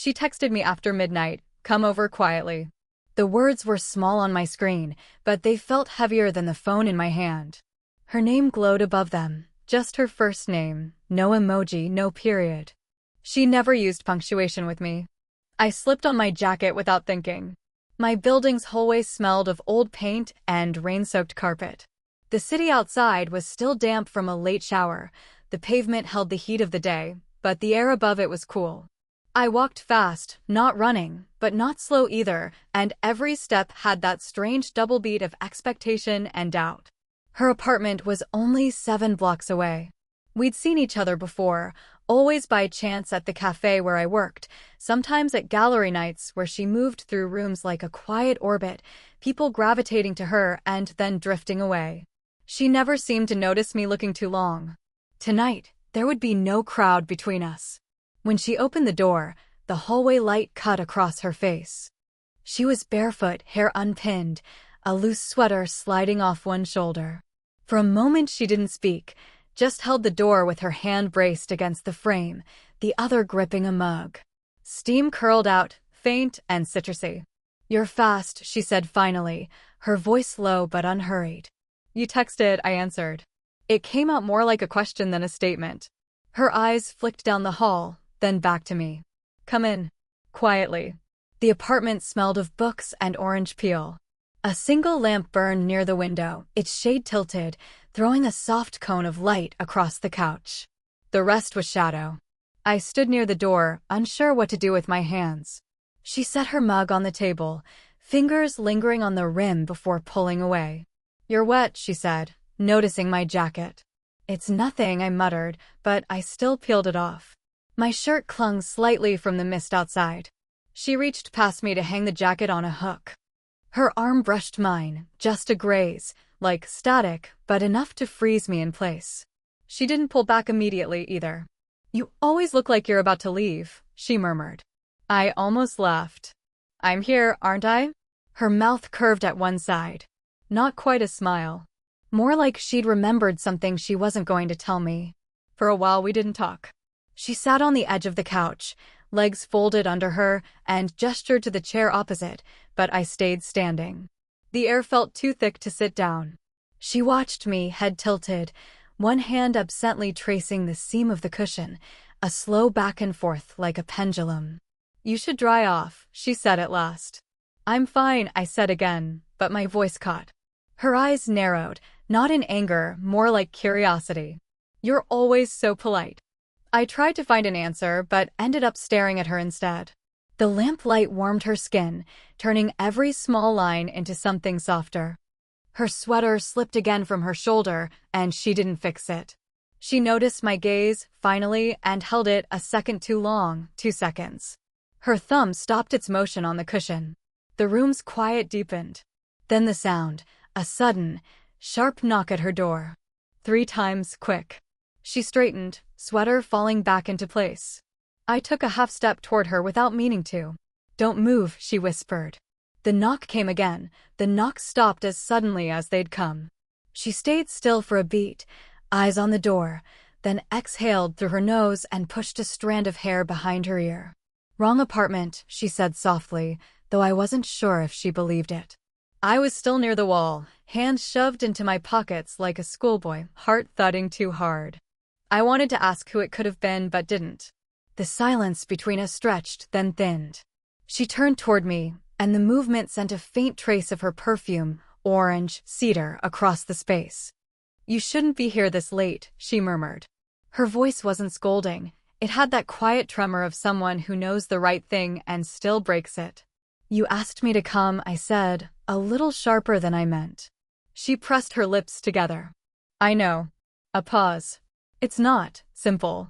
She texted me after midnight, "Come over quietly." The words were small on my screen, but they felt heavier than the phone in my hand. Her name glowed above them, just her first name, no emoji, no period. She never used punctuation with me. I slipped on my jacket without thinking. My building's hallway smelled of old paint and rain-soaked carpet. The city outside was still damp from a late shower. The pavement held the heat of the day, but the air above it was cool. I walked fast, not running, but not slow either, and every step had that strange double beat of expectation and doubt. Her apartment was only 7 blocks away. We'd seen each other before, always by chance at the cafe where I worked, sometimes at gallery nights where she moved through rooms like a quiet orbit, people gravitating to her and then drifting away. She never seemed to notice me looking too long. Tonight, there would be no crowd between us. When she opened the door, the hallway light cut across her face. She was barefoot, hair unpinned, a loose sweater sliding off one shoulder. For a moment she didn't speak, just held the door with her hand braced against the frame, the other gripping a mug. Steam curled out, faint and citrusy. "You're fast," she said finally, her voice low but unhurried. "You texted," I answered. It came out more like a question than a statement. Her eyes flicked down the hall, then back to me. "Come in." Quietly. The apartment smelled of books and orange peel. A single lamp burned near the window, its shade tilted, throwing a soft cone of light across the couch. The rest was shadow. I stood near the door, unsure what to do with my hands. She set her mug on the table, fingers lingering on the rim before pulling away. "You're wet," she said, noticing my jacket. "It's nothing," I muttered, but I still peeled it off. My shirt clung slightly from the mist outside. She reached past me to hang the jacket on a hook. Her arm brushed mine, just a graze, like static, but enough to freeze me in place. She didn't pull back immediately either. "You always look like you're about to leave," she murmured. I almost laughed. "I'm here, aren't I?" Her mouth curved at one side. Not quite a smile. More like she'd remembered something she wasn't going to tell me. For a while we didn't talk. She sat on the edge of the couch, legs folded under her, and gestured to the chair opposite, but I stayed standing. The air felt too thick to sit down. She watched me, head tilted, one hand absently tracing the seam of the cushion, a slow back and forth like a pendulum. "You should dry off," she said at last. "I'm fine," I said again, but my voice caught. Her eyes narrowed, not in anger, more like curiosity. "You're always so polite." I tried to find an answer, but ended up staring at her instead. The lamplight warmed her skin, turning every small line into something softer. Her sweater slipped again from her shoulder, and she didn't fix it. She noticed my gaze, finally, and held it a second too long, 2 seconds. Her thumb stopped its motion on the cushion. The room's quiet deepened. Then the sound, a sudden, sharp knock at her door. 3 times, quick. She straightened, sweater falling back into place. I took a half step toward her without meaning to. "Don't move," she whispered. The knock came again. The knock stopped as suddenly as they'd come. She stayed still for a beat, eyes on the door, then exhaled through her nose and pushed a strand of hair behind her ear. "Wrong apartment," she said softly, though I wasn't sure if she believed it. I was still near the wall, hands shoved into my pockets like a schoolboy, heart thudding too hard. I wanted to ask who it could have been but didn't. The silence between us stretched, then thinned. She turned toward me, and the movement sent a faint trace of her perfume, orange, cedar, across the space. "You shouldn't be here this late," she murmured. Her voice wasn't scolding. It had that quiet tremor of someone who knows the right thing and still breaks it. "You asked me to come," I said, a little sharper than I meant. She pressed her lips together. "I know." A pause. "It's not simple."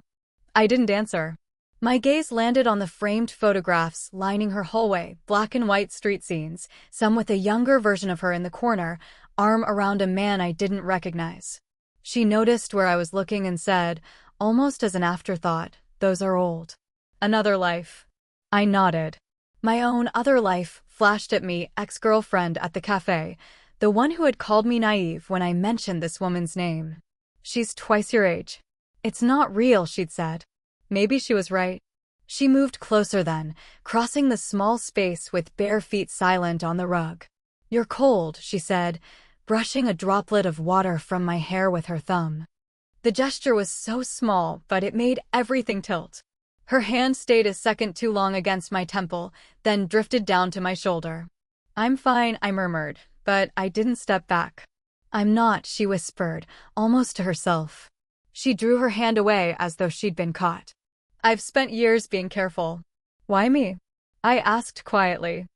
I didn't answer. My gaze landed on the framed photographs lining her hallway, black and white street scenes, some with a younger version of her in the corner, arm around a man I didn't recognize. She noticed where I was looking and said, almost as an afterthought, "Those are old. Another life." I nodded. My own other life flashed at me, ex-girlfriend at the cafe, the one who had called me naive when I mentioned this woman's name. "She's twice your age." "It's not real," she'd said. Maybe she was right. She moved closer then, crossing the small space with bare feet silent on the rug. "You're cold," she said, brushing a droplet of water from my hair with her thumb. The gesture was so small, but it made everything tilt. Her hand stayed a second too long against my temple, then drifted down to my shoulder. "I'm fine," I murmured, but I didn't step back. "I'm not," she whispered, almost to herself. She drew her hand away as though she'd been caught. "I've spent years being careful." "Why me?" I asked quietly.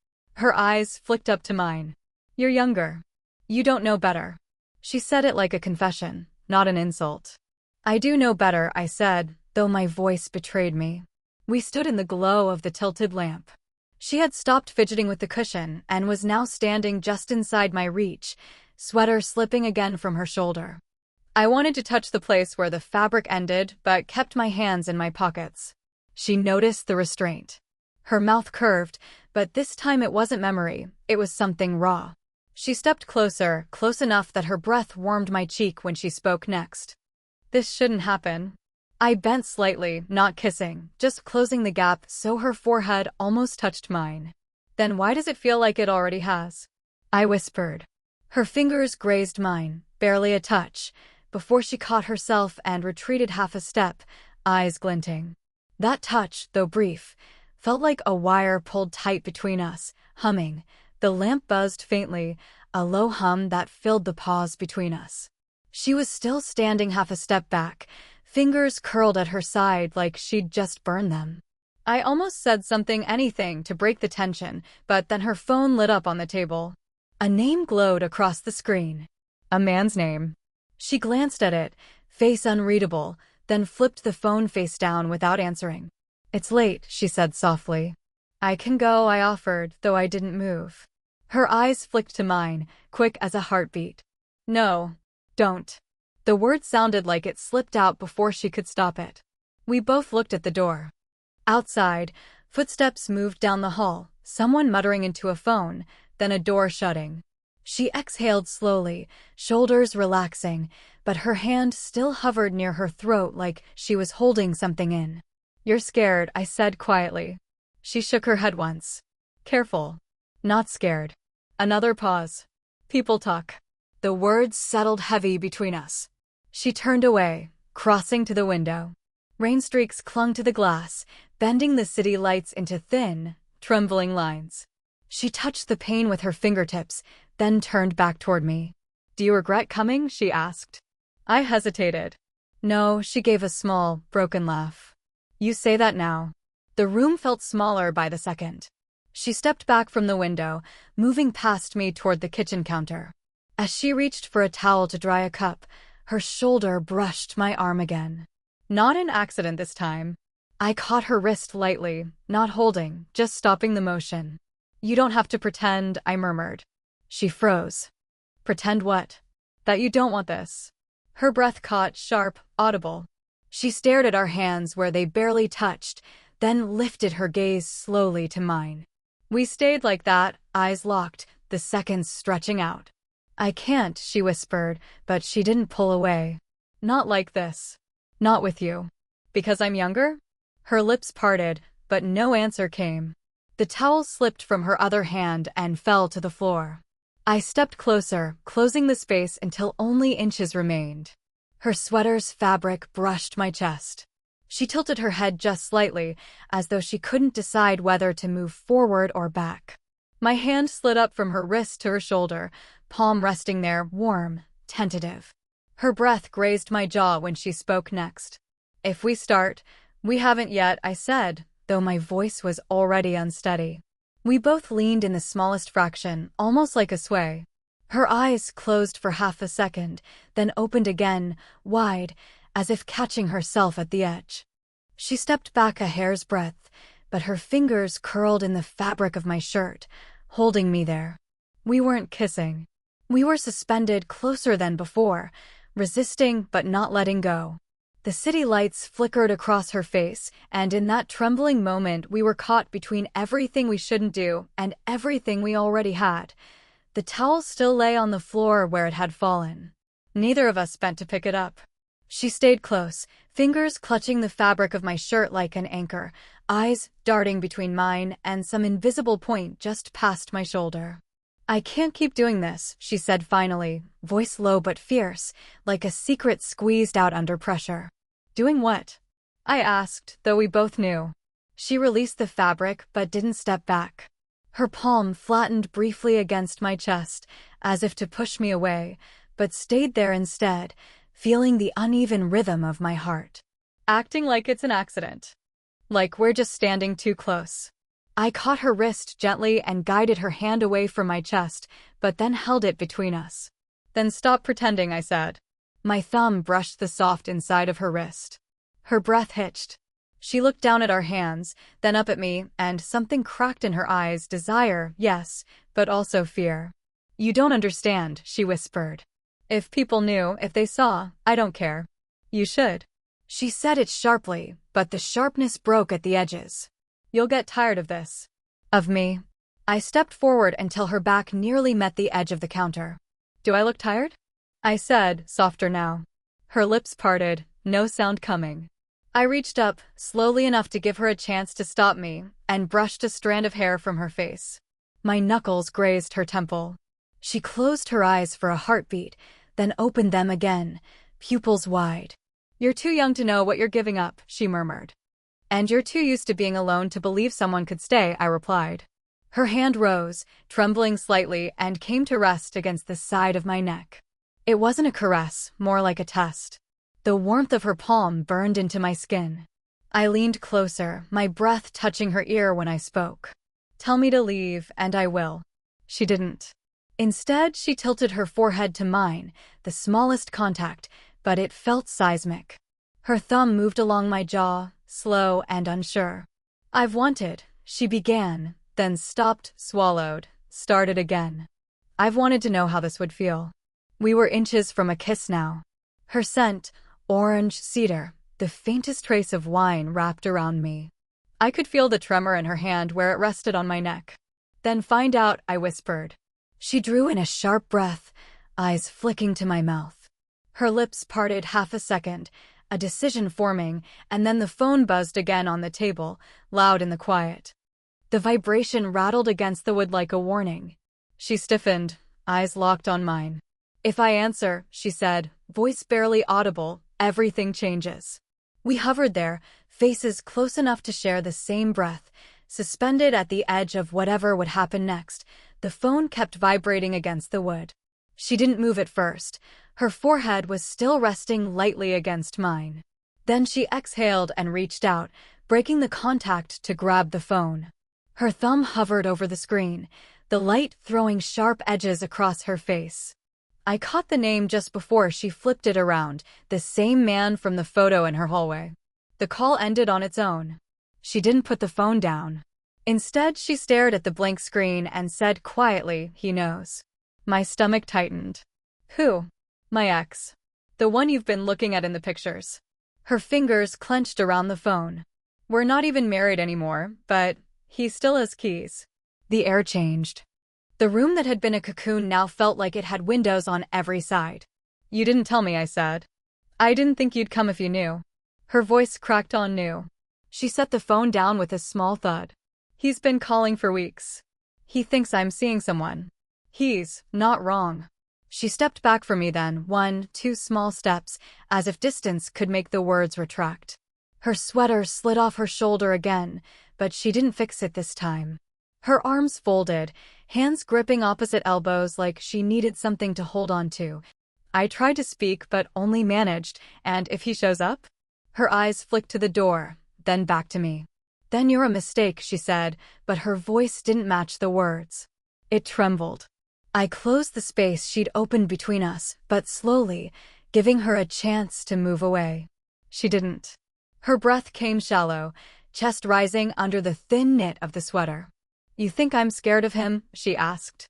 Her eyes flicked up to mine. "You're younger. You don't know better." She said it like a confession, not an insult. "I do know better," I said, though my voice betrayed me. We stood in the glow of the tilted lamp. She had stopped fidgeting with the cushion and was now standing just inside my reach, sweater slipping again from her shoulder. I wanted to touch the place where the fabric ended, but kept my hands in my pockets. She noticed the restraint. Her mouth curved, but this time it wasn't memory, it was something raw. She stepped closer, close enough that her breath warmed my cheek when she spoke next. "This shouldn't happen." I bent slightly, not kissing, just closing the gap so her forehead almost touched mine. "Then why does it feel like it already has?" I whispered. Her fingers grazed mine, barely a touch, before she caught herself and retreated half a step, eyes glinting. That touch, though brief, felt like a wire pulled tight between us, humming. The lamp buzzed faintly, a low hum that filled the pause between us. She was still standing half a step back, fingers curled at her side like she'd just burned them. I almost said anything to break the tension, but then her phone lit up on the table. A name glowed across the screen. A man's name. She glanced at it, face unreadable, then flipped the phone face down without answering. "It's late," she said softly. "I can go," I offered, though I didn't move. Her eyes flicked to mine, quick as a heartbeat. "No, don't." The word sounded like it slipped out before she could stop it. We both looked at the door. Outside, footsteps moved down the hall, someone muttering into a phone, then a door shutting. She exhaled slowly, shoulders relaxing, but her hand still hovered near her throat like she was holding something in. "You're scared," I said quietly. She shook her head once. "Careful. Not scared." Another pause. "People talk." The words settled heavy between us. She turned away, crossing to the window. Rain streaks clung to the glass, bending the city lights into thin, trembling lines. She touched the pane with her fingertips, then turned back toward me. "Do you regret coming?" she asked. I hesitated. "No," she gave a small, broken laugh. "You say that now." The room felt smaller by the second. She stepped back from the window, moving past me toward the kitchen counter. As she reached for a towel to dry a cup, her shoulder brushed my arm again. Not an accident this time. I caught her wrist lightly, not holding, just stopping the motion. "You don't have to pretend," I murmured. She froze. "Pretend what?" "That you don't want this." Her breath caught, sharp, audible. She stared at our hands where they barely touched, then lifted her gaze slowly to mine. We stayed like that, eyes locked, the seconds stretching out. "I can't," she whispered, but she didn't pull away. "Not like this. Not with you." "Because I'm younger?" Her lips parted, but no answer came. The towel slipped from her other hand and fell to the floor. I stepped closer, closing the space until only inches remained. Her sweater's fabric brushed my chest. She tilted her head just slightly, as though she couldn't decide whether to move forward or back. My hand slid up from her wrist to her shoulder, palm resting there, warm, tentative. Her breath grazed my jaw when she spoke next. "If we start, we haven't yet," I said, though my voice was already unsteady. We both leaned in the smallest fraction, almost like a sway. Her eyes closed for half a second, then opened again, wide, as if catching herself at the edge. She stepped back a hair's breadth, but her fingers curled in the fabric of my shirt, holding me there. We weren't kissing. We were suspended closer than before, resisting but not letting go. The city lights flickered across her face, and in that trembling moment we were caught between everything we shouldn't do and everything we already had. The towel still lay on the floor where it had fallen. Neither of us bent to pick it up. She stayed close, fingers clutching the fabric of my shirt like an anchor, eyes darting between mine and some invisible point just past my shoulder. "I can't keep doing this," she said finally, voice low but fierce, like a secret squeezed out under pressure. "Doing what?" I asked, though we both knew. She released the fabric but didn't step back. Her palm flattened briefly against my chest, as if to push me away, but stayed there instead, feeling the uneven rhythm of my heart. "Acting like it's an accident. Like we're just standing too close." I caught her wrist gently and guided her hand away from my chest, but then held it between us. "Then stop pretending," I said. My thumb brushed the soft inside of her wrist. Her breath hitched. She looked down at our hands, then up at me, and something cracked in her eyes. Desire, yes, but also fear. "You don't understand," she whispered. "If people knew, if they saw, I don't care." "You should." She said it sharply, but the sharpness broke at the edges. "You'll get tired of this." "Of me?" I stepped forward until her back nearly met the edge of the counter. "Do I look tired?" I said, softer now. Her lips parted, no sound coming. I reached up, slowly enough to give her a chance to stop me, and brushed a strand of hair from her face. My knuckles grazed her temple. She closed her eyes for a heartbeat, then opened them again, pupils wide. "You're too young to know what you're giving up," she murmured. "And you're too used to being alone to believe someone could stay," I replied. Her hand rose, trembling slightly, and came to rest against the side of my neck. It wasn't a caress, more like a test. The warmth of her palm burned into my skin. I leaned closer, my breath touching her ear when I spoke. "Tell me to leave, and I will." She didn't. Instead, she tilted her forehead to mine, the smallest contact, but it felt seismic. Her thumb moved along my jaw, slow and unsure. "I've wanted," she began, then stopped, swallowed, started again. "I've wanted to know how this would feel." We were inches from a kiss now. Her scent, orange cedar, the faintest trace of wine wrapped around me. I could feel the tremor in her hand where it rested on my neck. "Then find out," I whispered. She drew in a sharp breath, eyes flicking to my mouth. Her lips parted half a second, a decision forming, and then the phone buzzed again on the table, loud in the quiet. The vibration rattled against the wood like a warning. She stiffened, eyes locked on mine. "If I answer," she said, voice barely audible, "everything changes." We hovered there, faces close enough to share the same breath, suspended at the edge of whatever would happen next. The phone kept vibrating against the wood. She didn't move at first. Her forehead was still resting lightly against mine. Then she exhaled and reached out, breaking the contact to grab the phone. Her thumb hovered over the screen, the light throwing sharp edges across her face. I caught the name just before she flipped it around, the same man from the photo in her hallway. The call ended on its own. She didn't put the phone down. Instead, she stared at the blank screen and said quietly, "He knows." My stomach tightened. "Who?" "My ex. The one you've been looking at in the pictures." Her fingers clenched around the phone. "We're not even married anymore, but he still has keys." The air changed. The room that had been a cocoon now felt like it had windows on every side. "You didn't tell me," I said. "I didn't think you'd come if you knew." Her voice cracked on new. She set the phone down with a small thud. "He's been calling for weeks. He thinks I'm seeing someone. He's not wrong." She stepped back from me then, 1, 2 small steps, as if distance could make the words retract. Her sweater slid off her shoulder again, but she didn't fix it this time. Her arms folded, hands gripping opposite elbows like she needed something to hold on to. I tried to speak but only managed, "And if he shows up?" Her eyes flicked to the door, then back to me. "Then you're a mistake," she said, but her voice didn't match the words. It trembled. I closed the space she'd opened between us, but slowly, giving her a chance to move away. She didn't. Her breath came shallow, chest rising under the thin knit of the sweater. "You think I'm scared of him?" she asked.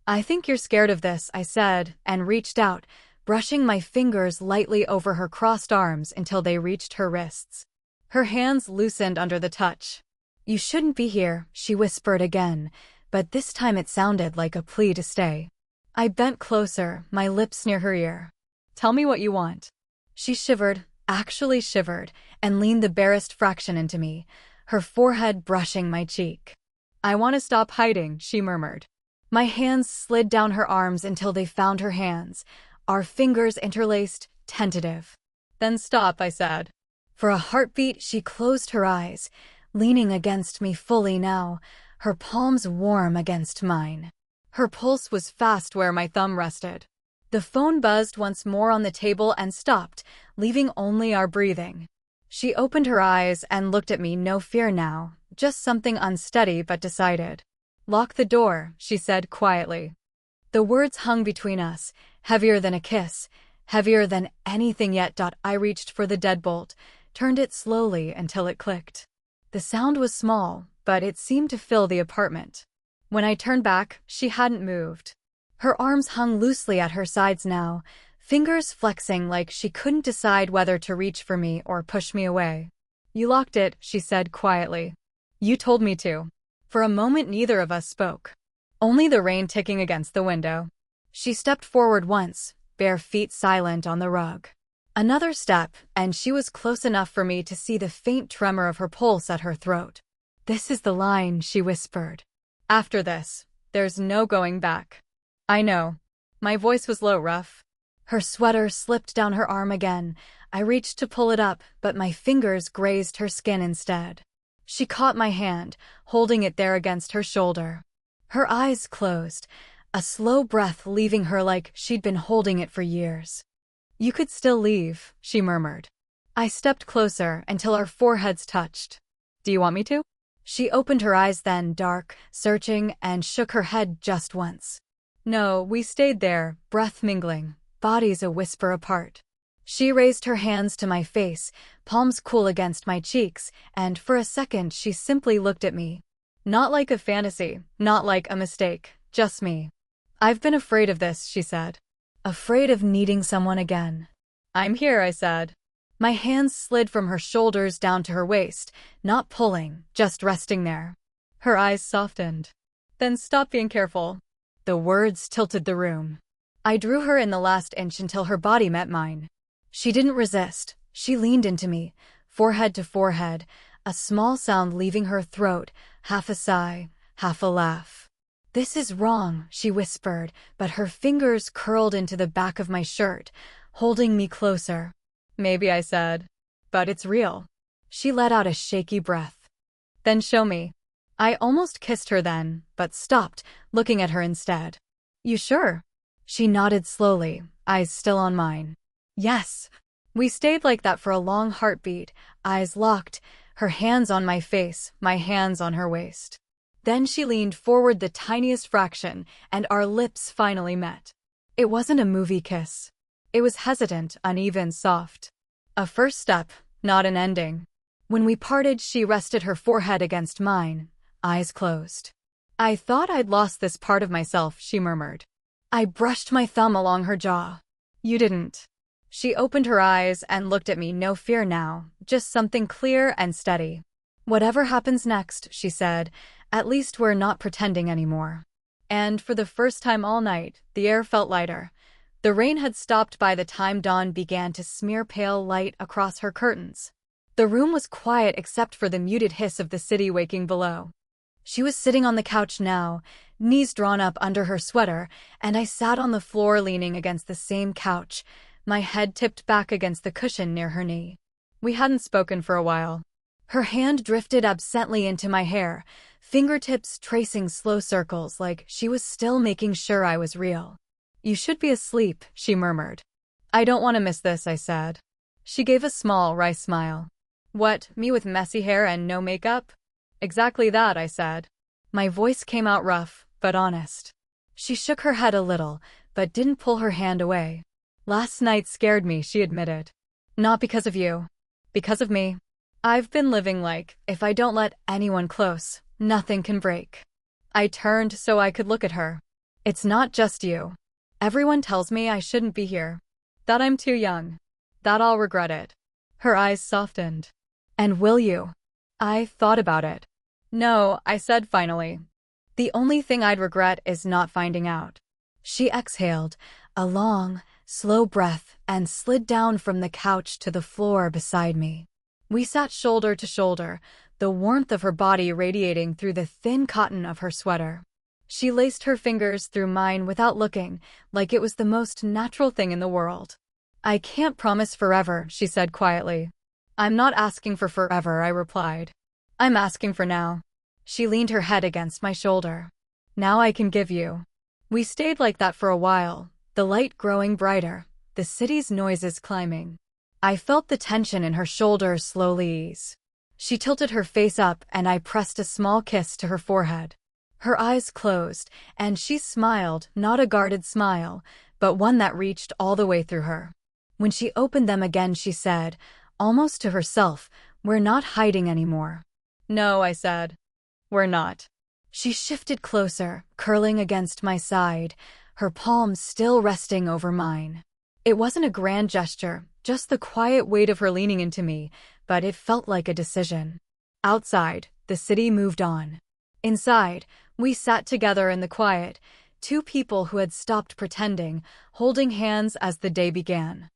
"I think you're scared of this," I said, and reached out, brushing my fingers lightly over her crossed arms until they reached her wrists. Her hands loosened under the touch. "You shouldn't be here," she whispered again, but this time it sounded like a plea to stay. I bent closer, my lips near her ear. "Tell me what you want." She shivered, actually shivered, and leaned the barest fraction into me, her forehead brushing my cheek. "I want to stop hiding," she murmured. My hands slid down her arms until they found her hands, our fingers interlaced, tentative. "Then stop," I said. For a heartbeat, she closed her eyes, leaning against me fully now, her palms warm against mine. Her pulse was fast where my thumb rested. The phone buzzed once more on the table and stopped, leaving only our breathing. She opened her eyes and looked at me, no fear now, just something unsteady but decided. "Lock the door," she said quietly. The words hung between us, heavier than a kiss, heavier than anything yet. I reached for the deadbolt, turned it slowly until it clicked. The sound was small, but it seemed to fill the apartment. When I turned back, she hadn't moved. Her arms hung loosely at her sides now, fingers flexing like she couldn't decide whether to reach for me or push me away. "You locked it," she said quietly. "You told me to." For a moment neither of us spoke. Only the rain ticking against the window. She stepped forward once, bare feet silent on the rug. Another step, and she was close enough for me to see the faint tremor of her pulse at her throat. "This is the line," she whispered. "After this, there's no going back." "I know." My voice was low, rough. Her sweater slipped down her arm again. I reached to pull it up, but my fingers grazed her skin instead. She caught my hand, holding it there against her shoulder. Her eyes closed, a slow breath leaving her like she'd been holding it for years. "You could still leave," she murmured. I stepped closer until our foreheads touched. "Do you want me to?" She opened her eyes then, dark, searching, and shook her head just once. "No," we stayed there, breath mingling, bodies a whisper apart. She raised her hands to my face, palms cool against my cheeks, and for a second she simply looked at me. Not like a fantasy, not like a mistake, just me. "I've been afraid of this," she said. "Afraid of needing someone again." "I'm here," I said. My hands slid from her shoulders down to her waist, not pulling, just resting there. Her eyes softened. "Then stop being careful." The words tilted the room. I drew her in the last inch until her body met mine. She didn't resist. She leaned into me, forehead to forehead, a small sound leaving her throat, half a sigh, half a laugh. "This is wrong," she whispered, but her fingers curled into the back of my shirt, holding me closer. "Maybe," I said. "But it's real." She let out a shaky breath. "Then show me." I almost kissed her then, but stopped, looking at her instead. "You sure?" She nodded slowly, eyes still on mine. "Yes." We stayed like that for a long heartbeat, eyes locked, her hands on my face, my hands on her waist. Then she leaned forward the tiniest fraction, and our lips finally met. It wasn't a movie kiss. It was hesitant, uneven, soft. A first step, not an ending. When we parted, she rested her forehead against mine, eyes closed. "I thought I'd lost this part of myself," she murmured. I brushed my thumb along her jaw. "You didn't." She opened her eyes and looked at me, no fear now, just something clear and steady. "Whatever happens next," she said, "at least we're not pretending anymore." And for the first time all night, the air felt lighter. The rain had stopped by the time dawn began to smear pale light across her curtains. The room was quiet except for the muted hiss of the city waking below. She was sitting on the couch now, knees drawn up under her sweater, and I sat on the floor leaning against the same couch, my head tipped back against the cushion near her knee. We hadn't spoken for a while. Her hand drifted absently into my hair, fingertips tracing slow circles like she was still making sure I was real. "You should be asleep," she murmured. "I don't want to miss this," I said. She gave a small, wry smile. "What, me with messy hair and no makeup?" "Exactly that," I said. My voice came out rough, but honest. She shook her head a little, but didn't pull her hand away. "Last night scared me," she admitted. "Not because of you. Because of me. I've been living like, if I don't let anyone close, nothing can break." I turned so I could look at her. "It's not just you. Everyone tells me I shouldn't be here. That I'm too young. That I'll regret it." Her eyes softened. "And will you?" I thought about it. "No," I said finally. "The only thing I'd regret is not finding out." She exhaled, a long, slow breath, and slid down from the couch to the floor beside me. We sat shoulder to shoulder, the warmth of her body radiating through the thin cotton of her sweater. She laced her fingers through mine without looking, like it was the most natural thing in the world. "I can't promise forever," she said quietly. "I'm not asking for forever," I replied. "I'm asking for now." She leaned her head against my shoulder. "Now I can give you." We stayed like that for a while, the light growing brighter, the city's noises climbing. I felt the tension in her shoulders slowly ease. She tilted her face up and I pressed a small kiss to her forehead. Her eyes closed, and she smiled, not a guarded smile, but one that reached all the way through her. When she opened them again, she said, almost to herself, "We're not hiding anymore." "No," I said. "We're not." She shifted closer, curling against my side, her palms still resting over mine. It wasn't a grand gesture, just the quiet weight of her leaning into me, but it felt like a decision. Outside, the city moved on. Inside, we sat together in the quiet, two people who had stopped pretending, holding hands as the day began.